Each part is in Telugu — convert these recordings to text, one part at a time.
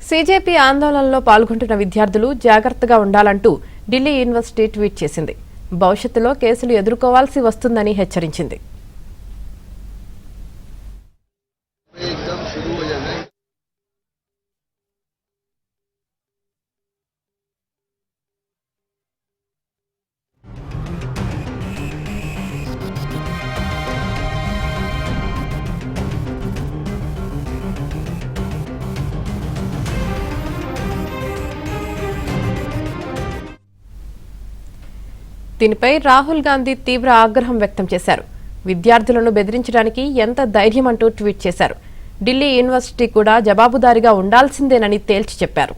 సీజేపీ ఆందోళనలో పాల్గొంటున్న విద్యార్థులు జాగ్రత్తగా ఉండాలంటూ ఢిల్లీ యూనివర్సిటీ ట్వీట్ చేసింది. భవిష్యత్తులో కేసులు ఎదుర్కోవాల్సి వస్తుందని హెచ్చరించింది. దీనిపై రాహుల్ గాంధీ తీవ్ర ఆగ్రహం వ్యక్తం చేశారు. విద్యార్థులను బెదిరించడానికి ఎంత ధైర్యం అంటూ ట్వీట్ చేశారు. ఢిల్లీ యూనివర్సిటీ కూడా జవాబుదారీగా ఉండాల్సిందేనని తేల్చి చెప్పారు.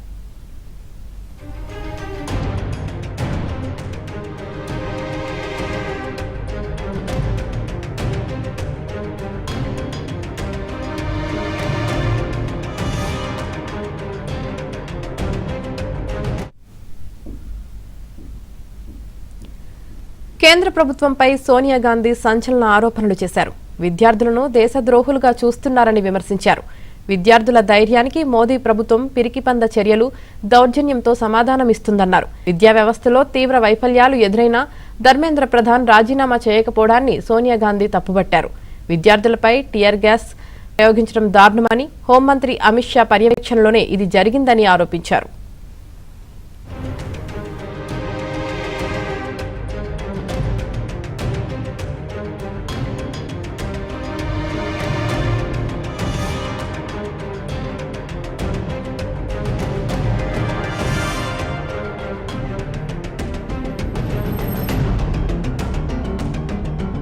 కేంద్ర ప్రభుత్వంపై సోనియా గాంధీ సంచలన ఆరోపణలు చేశారు. విద్యార్థులను దేశద్రోహులుగా చూస్తున్నారని విమర్శించారు. విద్యార్థుల ధైర్యానికి మోదీ ప్రభుత్వం పిరికిపంద చర్యలు, దౌర్జన్యంతో సమాధానమిస్తుందన్నారు. విద్యా వ్యవస్థలో తీవ్ర వైఫల్యాలు ఎదురైనా ధర్మేంద్ర ప్రధాన్ రాజీనామా చేయకపోవడాన్ని సోనియా గాంధీ తప్పుబట్టారు. విద్యార్థులపై టియర్ గ్యాస్ ప్రయోగించడం దారుణమని, హోంమంత్రి అమిత్ షా పర్యవేక్షణలోనే ఇది జరిగిందని ఆరోపించారు.